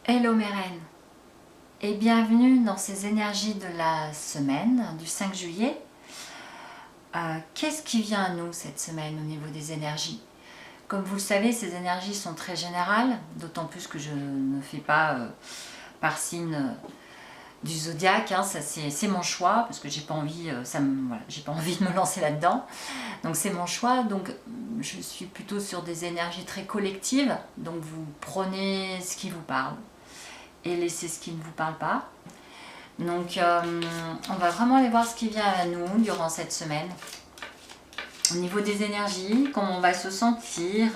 Hello mes reines et bienvenue dans ces énergies de la semaine du 5 juillet. Qu'est-ce qui vient à nous cette semaine au niveau des énergies? Comme vous le savez, ces énergies sont très générales, d'autant plus que je ne fais pas par signe du zodiaque, hein, c'est mon choix, parce que j'ai pas envie, j'ai pas envie de me lancer là-dedans. Donc c'est mon choix, donc je suis plutôt sur des énergies très collectives, donc vous prenez ce qui vous parle et laissez ce qui ne vous parle pas. Donc on va vraiment aller voir ce qui vient à nous durant cette semaine. Au niveau des énergies, comment on va se sentir,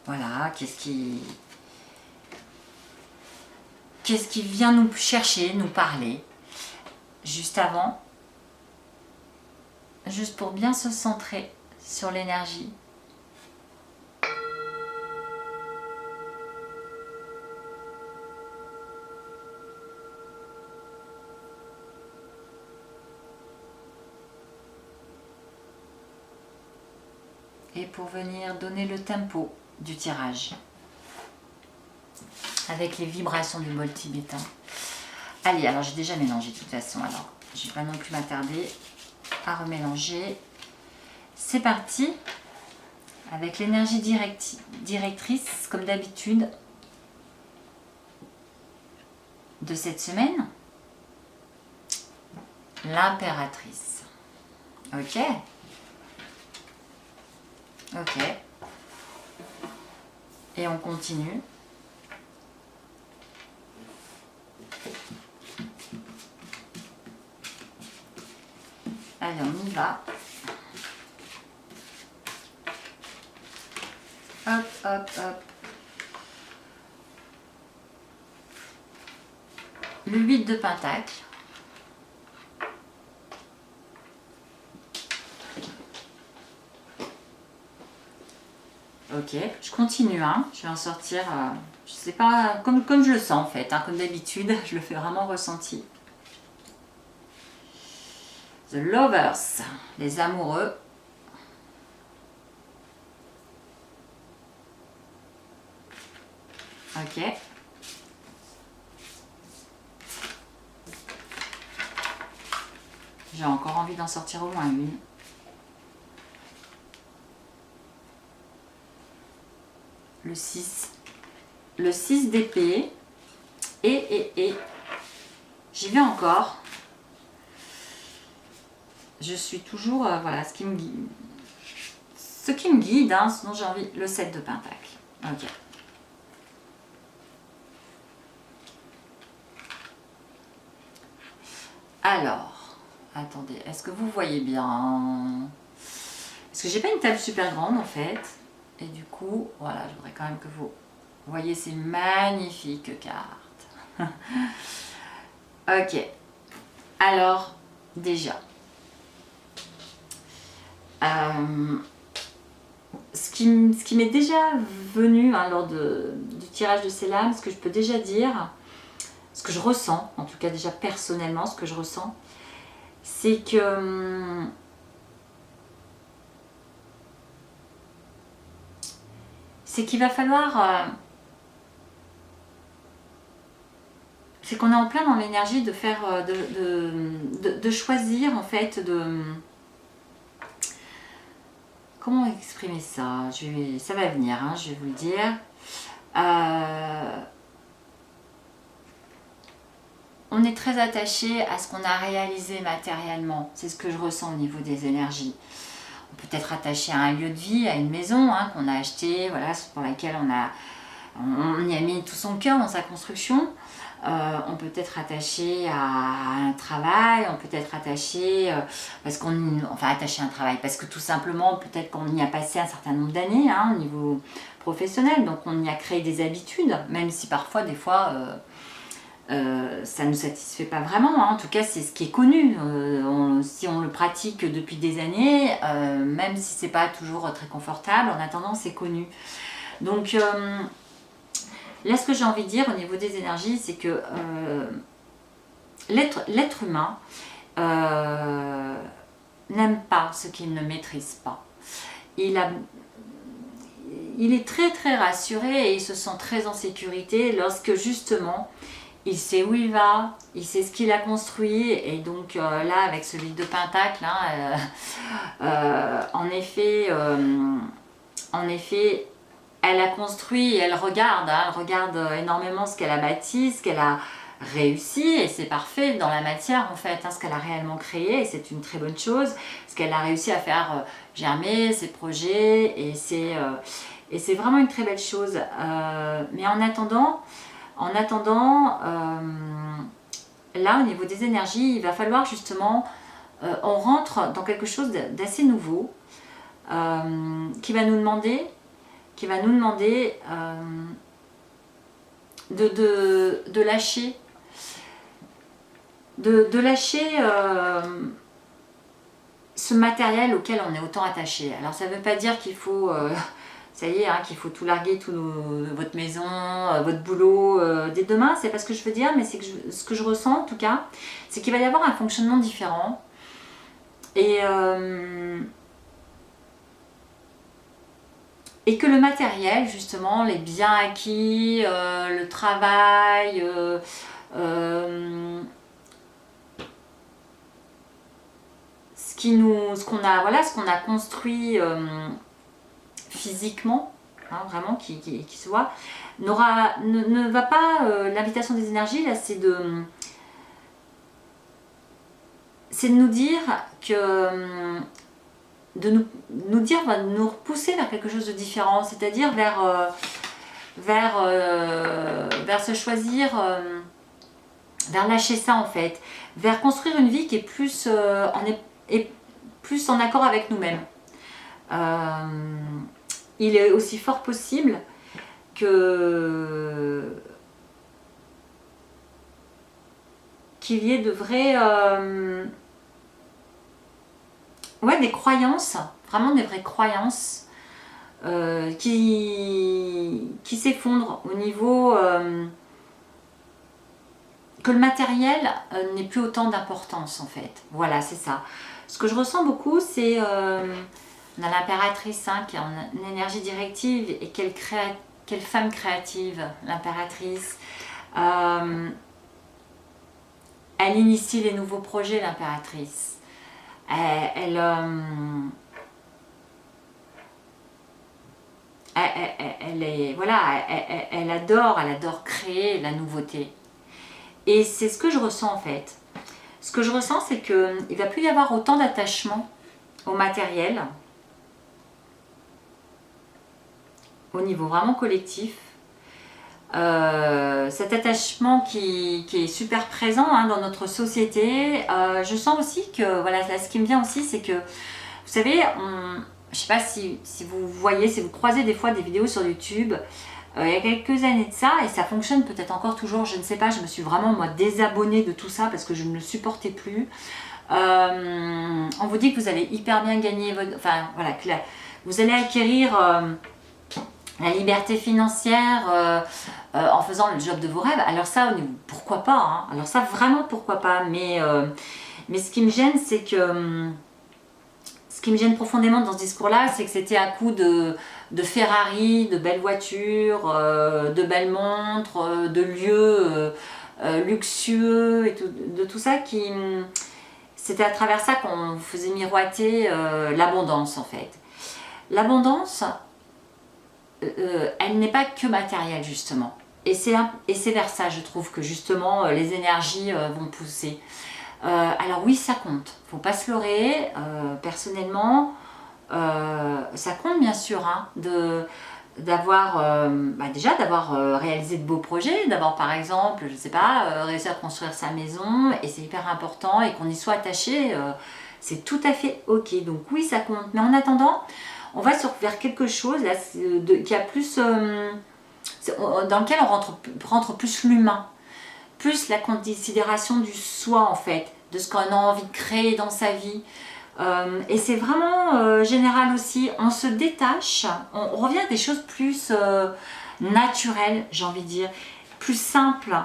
voilà, qu'est-ce qui vient nous chercher, nous parler, juste avant, juste pour bien se centrer sur l'énergie. Et pour venir donner le tempo du tirage avec les vibrations du bol tibétain. Allez, alors j'ai déjà mélangé de toute façon, alors je ne vais pas non plus m'attarder à remélanger. C'est parti avec l'énergie directrice, comme d'habitude, de cette semaine, l'impératrice. Ok. Ok. Et on continue. Allez, on y va. Hop, hop, hop. Le 8 de Pentacle. Ok, je continue, hein. Je vais en sortir, je sais pas, comme je le sens en fait, hein, comme d'habitude, je le fais vraiment ressenti. The Lovers, les amoureux. Ok. J'ai encore envie d'en sortir au moins une. Le 6. Le 6 d'épée. Et. J'y vais encore. Je suis toujours, voilà, ce qui me guide. Ce qui me guide, hein, sinon j'ai envie, le 7 de Pentacle. Ok. Alors, attendez, est-ce que vous voyez bien? Parce que j'ai pas une table super grande en fait. Et du coup, voilà, je voudrais quand même que vous voyez ces magnifiques cartes. Ok. Alors, déjà, ce qui m'est déjà venu, hein, lors du tirage de ces lames, ce que je peux déjà dire, ce que je ressens, en tout cas déjà personnellement, ce que je ressens, c'est que qu'il va falloir, c'est qu'on est en plein dans l'énergie de faire, de choisir en fait, comment exprimer ça? Ça va venir, hein, je vais vous le dire. On est très attaché à ce qu'on a réalisé matériellement. C'est ce que je ressens au niveau des énergies. On peut être attaché à un lieu de vie, à une maison, hein, qu'on a acheté, voilà, pour laquelle on y a mis tout son cœur dans sa construction. On peut être attaché à un travail, on peut être attaché attaché à un travail parce que tout simplement peut-être qu'on y a passé un certain nombre d'années, hein, au niveau professionnel, donc on y a créé des habitudes, même si parfois des fois ça ne nous satisfait pas vraiment, hein. En tout cas c'est ce qui est connu, si on le pratique depuis des années, même si c'est pas toujours très confortable, en attendant c'est connu. Donc là, ce que j'ai envie de dire au niveau des énergies, c'est que l'être humain n'aime pas ce qu'il ne maîtrise pas. Il il est très très rassuré et il se sent très en sécurité lorsque justement il sait où il va, il sait ce qu'il a construit. Et donc là, avec ce livre de Pentacle, hein, en effet, elle a construit et elle regarde, hein, elle regarde énormément ce qu'elle a bâti, ce qu'elle a réussi, et c'est parfait dans la matière en fait, hein, ce qu'elle a réellement créé, et c'est une très bonne chose, ce qu'elle a réussi à faire germer, ses projets, et c'est vraiment une très belle chose. Mais en attendant, là au niveau des énergies, il va falloir justement, on rentre dans quelque chose d'assez nouveau, qui va nous demander de lâcher, de lâcher ce matériel auquel on est autant attaché. Alors ça ne veut pas dire qu'il faut, ça y est, hein, qu'il faut tout larguer, votre maison, votre boulot dès demain, c'est pas ce que je veux dire, mais c'est que ce que je ressens en tout cas, c'est qu'il va y avoir un fonctionnement différent. Et que le matériel, justement, les biens acquis, le travail, ce qu'on a construit physiquement, hein, vraiment qui se voit, ne va pas. L'invitation des énergies là, c'est de nous dire que de nous repousser vers quelque chose de différent, c'est-à-dire vers se choisir, vers lâcher ça en fait, vers construire une vie qui est plus plus en accord avec nous-mêmes. Il est aussi fort possible qu'il y ait de vraies des croyances, vraiment des vraies croyances qui s'effondrent au niveau que le matériel n'ait plus autant d'importance en fait. Voilà, c'est ça. Ce que je ressens beaucoup, c'est on a l'impératrice, hein, qui est en énergie directive, et quelle femme créative, l'impératrice. Elle initie les nouveaux projets, l'impératrice. Elle est, voilà, elle adore créer la nouveauté. Et c'est ce que je ressens en fait. Ce que je ressens, c'est qu'il ne va plus y avoir autant d'attachement au matériel, au niveau vraiment collectif. Cet attachement qui est super présent, hein, dans notre société. Je sens aussi que, voilà, là, ce qui me vient aussi, c'est que, vous savez, je ne sais pas si vous voyez, si vous croisez des fois des vidéos sur YouTube, il y a quelques années de ça, et ça fonctionne peut-être encore toujours, je ne sais pas, je me suis vraiment moi désabonnée de tout ça parce que je ne le supportais plus. On vous dit que vous allez hyper bien gagner votre... Enfin, voilà, que vous allez acquérir la liberté financière en faisant le job de vos rêves. Alors ça, pourquoi pas, hein. Alors ça, vraiment, pourquoi pas. Mais ce qui me gêne, c'est que... ce qui me gêne profondément dans ce discours-là, c'est que c'était à coup de Ferrari, de belles voitures, de belles montres, de lieux luxueux, et de tout ça qui... C'était à travers ça qu'on faisait miroiter l'abondance en fait. L'abondance, elle n'est pas que matérielle justement. Et c'est vers ça, je trouve, que justement les énergies vont pousser. Alors oui, ça compte, faut pas se leurrer. Personnellement, ça compte bien sûr, hein, d'avoir réalisé de beaux projets, d'avoir par exemple, je sais pas, réussi à construire sa maison, et c'est hyper important, et qu'on y soit attaché, c'est tout à fait ok. Donc oui, ça compte. Mais en attendant, on va vers quelque chose là, qui a plus, dans lequel on rentre plus l'humain, plus la considération du soi en fait, de ce qu'on a envie de créer dans sa vie. Et c'est vraiment général aussi, on se détache, on revient à des choses plus naturelles, j'ai envie de dire, plus simples.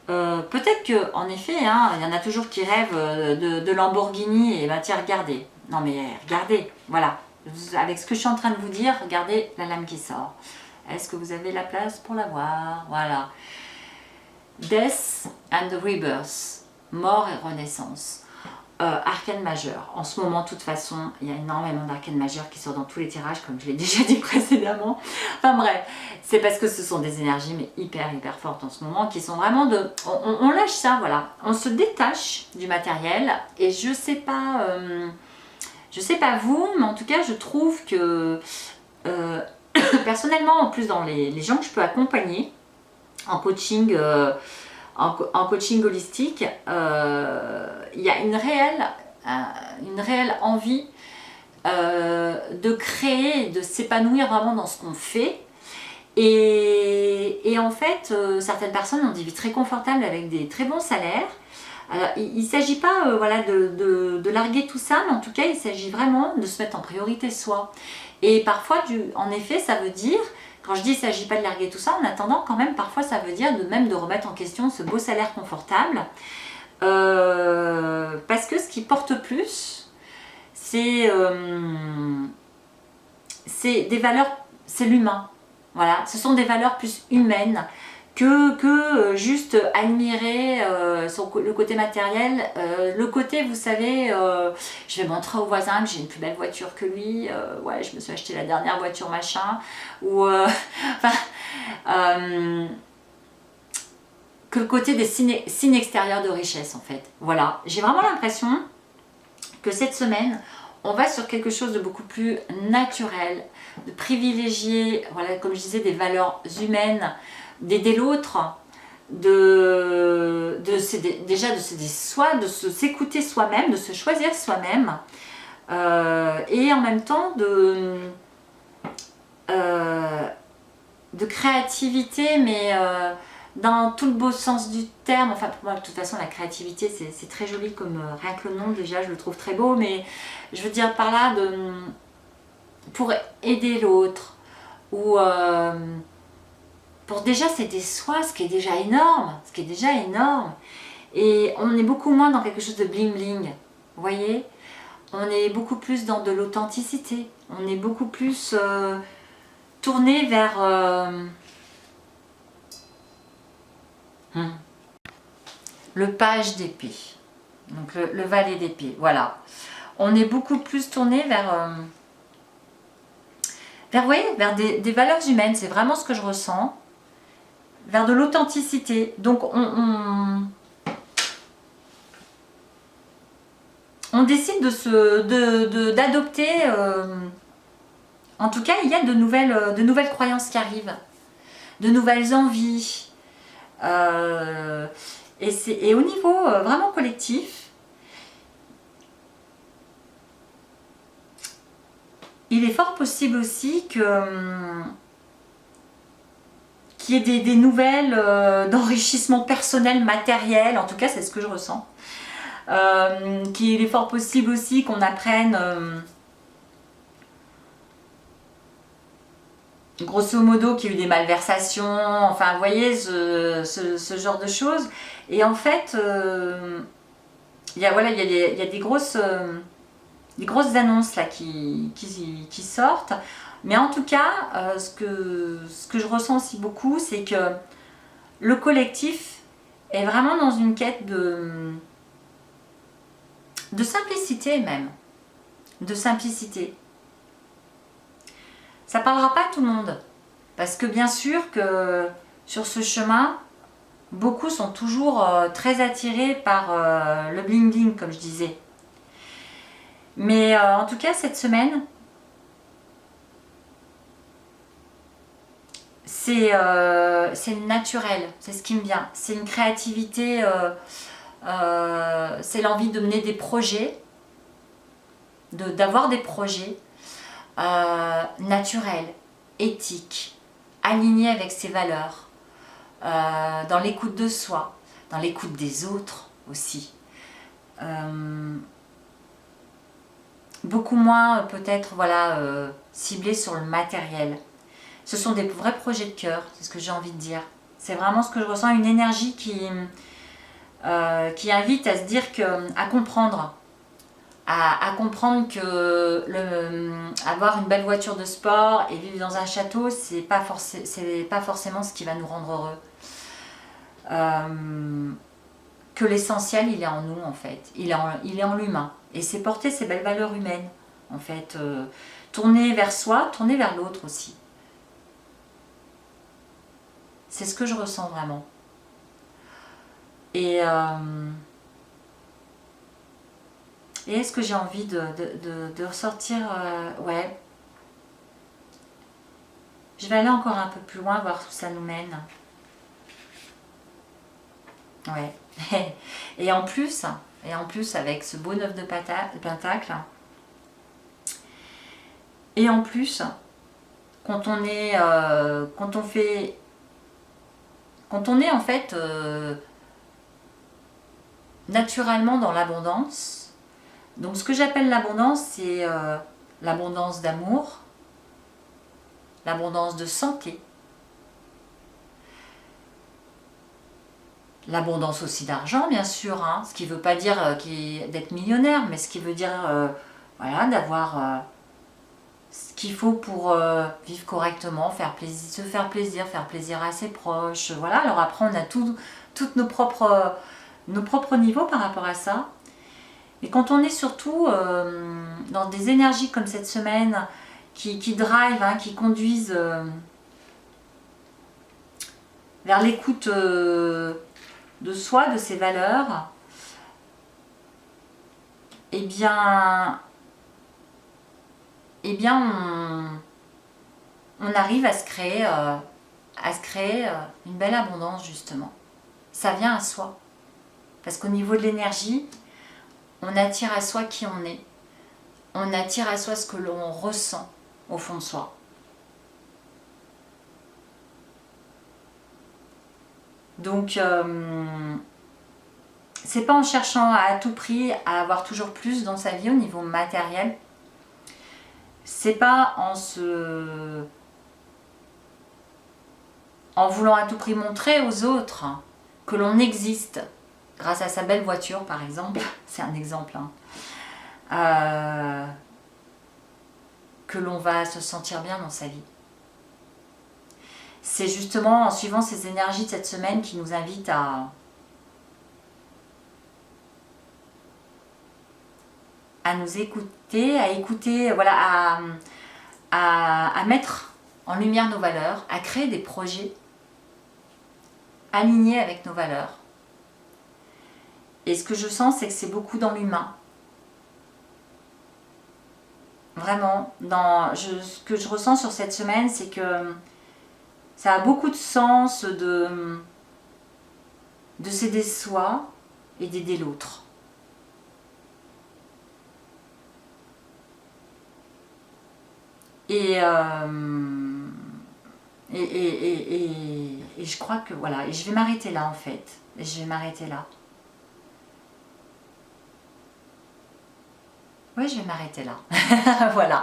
Peut-être qu'en effet, hein, il y en a toujours qui rêvent de Lamborghini, et ben tiens, regardez, non mais regardez, voilà, avec ce que je suis en train de vous dire, regardez la lame qui sort. Est-ce que vous avez la place pour la voir? Voilà. Death and Rebirth, mort et renaissance. Arcane majeur. En ce moment, de toute façon, il y a énormément d'arcanes majeurs qui sortent dans tous les tirages, comme je l'ai déjà dit précédemment. Enfin bref, c'est parce que ce sont des énergies mais hyper fortes en ce moment, qui sont vraiment de... On lâche ça, voilà. On se détache du matériel, et je sais pas vous, mais en tout cas, je trouve que personnellement, en plus dans les gens que je peux accompagner en coaching, en coaching holistique, il y a une réelle envie de créer, de s'épanouir vraiment dans ce qu'on fait. Et en fait, certaines personnes ont des vies très confortables avec des très bons salaires. Alors, il ne s'agit pas voilà, de larguer tout ça, mais en tout cas, il s'agit vraiment de se mettre en priorité soi. Et parfois, en effet, ça veut dire, quand je dis il ne s'agit pas de larguer tout ça, en attendant, quand même, parfois, ça veut dire même de remettre en question ce beau salaire confortable. Parce que ce qui porte plus, c'est des valeurs, c'est l'humain. Voilà, ce sont des valeurs plus humaines que juste admirer le côté matériel. Le côté, vous savez, je vais montrer au voisin que j'ai une plus belle voiture que lui, ouais, je me suis acheté la dernière voiture machin, ou que le côté des signes extérieurs de richesse en fait. Voilà, j'ai vraiment l'impression que cette semaine, on va sur quelque chose de beaucoup plus naturel, de privilégier, voilà, comme je disais, des valeurs humaines, d'aider l'autre, déjà de s'aider soi, de s'écouter soi-même, de se choisir soi-même, et en même temps de créativité, mais dans tout le beau sens du terme. Enfin, pour moi, de toute façon, la créativité, c'est très joli, comme rien que le nom, déjà, je le trouve très beau, mais je veux dire par là, pour aider l'autre, ou pour déjà s'aider soi, ce qui est déjà énorme, et on est beaucoup moins dans quelque chose de bling bling, vous voyez, on est beaucoup plus dans de l'authenticité, on est beaucoup plus tourné vers le page d'épée, donc le valet d'épée, voilà, on est beaucoup plus tourné vers vous voyez, vers des valeurs humaines, c'est vraiment ce que je ressens, vers de l'authenticité. Donc on décide d'adopter, en tout cas il y a de nouvelles croyances qui arrivent, de nouvelles envies, et au niveau vraiment collectif, il est fort possible aussi qu'il y ait des nouvelles d'enrichissement personnel, matériel, en tout cas c'est ce que je ressens. Qu'il est fort possible aussi qu'on apprenne grosso modo qu'il y a eu des malversations, enfin vous voyez ce genre de choses. Et en fait, il y a des grosses annonces là qui sortent. Mais en tout cas, ce que je ressens aussi beaucoup, c'est que le collectif est vraiment dans une quête de simplicité même. De simplicité. Ça ne parlera pas à tout le monde. Parce que bien sûr que sur ce chemin, beaucoup sont toujours très attirés par le bling bling, comme je disais. Mais en tout cas, cette semaine, c'est naturel, c'est ce qui me vient. C'est une créativité, c'est l'envie de mener des projets, d'avoir des projets naturels, éthiques, alignés avec ses valeurs, dans l'écoute de soi, dans l'écoute des autres aussi. Beaucoup moins peut-être voilà, ciblés sur le matériel. Ce sont des vrais projets de cœur, c'est ce que j'ai envie de dire. C'est vraiment ce que je ressens, une énergie qui invite à se dire à comprendre à comprendre que avoir une belle voiture de sport et vivre dans un château, c'est pas forcément ce qui va nous rendre heureux. Que l'essentiel, il est en nous, en fait. Il est en l'humain. Et c'est porter ces belles valeurs humaines, en fait. Tourner vers soi, tourner vers l'autre aussi. C'est ce que je ressens vraiment. Et est-ce que j'ai envie de ressortir ouais. Je vais aller encore un peu plus loin, voir où ça nous mène. Ouais. Et en plus, avec ce beau 9 de pentacle, et en plus, quand on est en fait naturellement dans l'abondance, donc ce que j'appelle l'abondance, c'est l'abondance d'amour, l'abondance de santé, l'abondance aussi d'argent, bien sûr, hein, ce qui ne veut pas dire d'être millionnaire, mais ce qui veut dire voilà, d'avoir ce qu'il faut pour vivre correctement, se faire plaisir à ses proches. Voilà. Alors après, on a tous nos propres niveaux par rapport à ça. Et quand on est surtout dans des énergies comme cette semaine qui drive, hein, qui conduisent vers l'écoute de soi, de ses valeurs, eh bien on arrive à se créer une belle abondance, justement. Ça vient à soi. Parce qu'au niveau de l'énergie, on attire à soi qui on est. On attire à soi ce que l'on ressent au fond de soi. Donc, c'est pas en cherchant à tout prix à avoir toujours plus dans sa vie au niveau matériel. C'est pas en voulant à tout prix montrer aux autres que l'on existe grâce à sa belle voiture, par exemple. C'est un exemple. Hein. Que l'on va se sentir bien dans sa vie. C'est justement en suivant ces énergies de cette semaine qui nous invitent à nous écouter, voilà, à mettre en lumière nos valeurs, à créer des projets alignés avec nos valeurs. Et ce que je sens, c'est que c'est beaucoup dans l'humain. Vraiment, ce que je ressens sur cette semaine, c'est que ça a beaucoup de sens de s'aider soi et d'aider l'autre. Et je crois que voilà, et je vais m'arrêter là en fait. Et je vais m'arrêter là. Oui, je vais m'arrêter là. Voilà.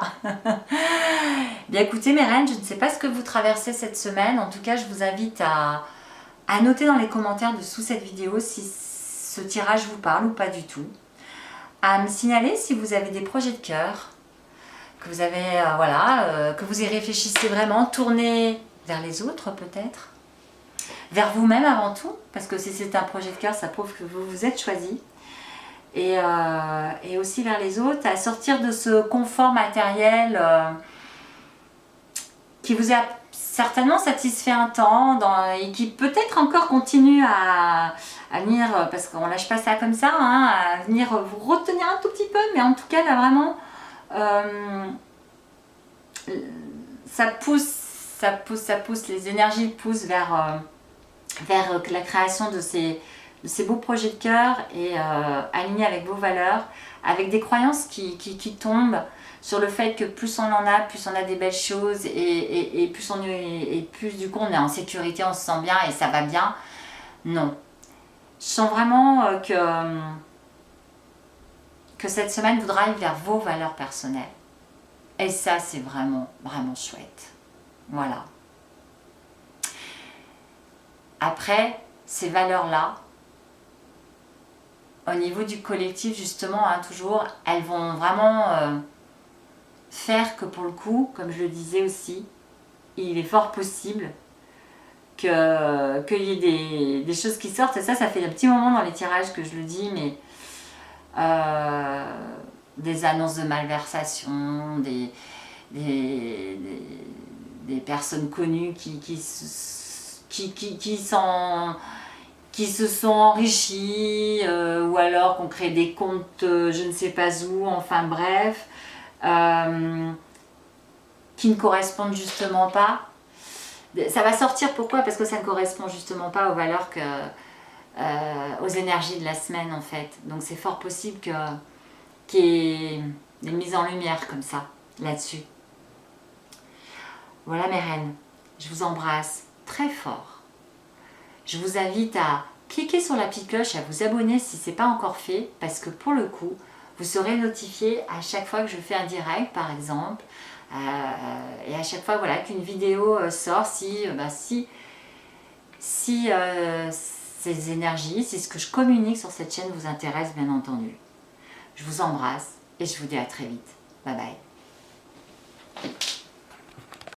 Bien écoutez mes reines, je ne sais pas ce que vous traversez cette semaine. En tout cas, je vous invite à noter dans les commentaires dessous cette vidéo si ce tirage vous parle ou pas du tout. À me signaler si vous avez des projets de cœur, que vous avez, que vous y réfléchissez vraiment, tournez vers les autres peut-être, vers vous-même avant tout, parce que si c'est un projet de cœur, ça prouve que vous vous êtes choisi. Et aussi vers les autres, à sortir de ce confort matériel qui vous a certainement satisfait un temps et qui peut-être encore continue à venir, parce qu'on lâche pas ça comme ça, hein, à venir vous retenir un tout petit peu, mais en tout cas là vraiment ça pousse, les énergies poussent vers la création de ces beaux projets de cœur et alignés avec vos valeurs, avec des croyances qui tombent sur le fait que plus on en a, plus on a des belles choses et plus du coup on est en sécurité, on se sent bien et ça va bien. Non. Je sens vraiment que cette semaine vous drive vers vos valeurs personnelles. Et ça, c'est vraiment, vraiment chouette. Voilà. Après, ces valeurs-là, au niveau du collectif, justement, hein, toujours, elles vont vraiment faire que pour le coup, comme je le disais aussi, il est fort possible qu'il y ait des choses qui sortent. Et ça fait un petit moment dans les tirages que je le dis, mais des annonces de malversation, des, des personnes connues qui se sont enrichies, ou alors qu'on crée des comptes je ne sais pas où, enfin bref, qui ne correspondent justement pas. Ça va sortir, pourquoi? Parce que ça ne correspond justement pas aux valeurs aux énergies de la semaine en fait. Donc c'est fort possible qu'il y ait des mises en lumière comme ça, là-dessus. Voilà mes reines, je vous embrasse très fort. Je vous invite à cliquer sur la petite cloche, à vous abonner si ce n'est pas encore fait, parce que pour le coup, vous serez notifié à chaque fois que je fais un direct par exemple, et à chaque fois voilà, qu'une vidéo sort, si ces énergies, si ce que je communique sur cette chaîne vous intéresse bien entendu. Je vous embrasse et je vous dis à très vite. Bye bye.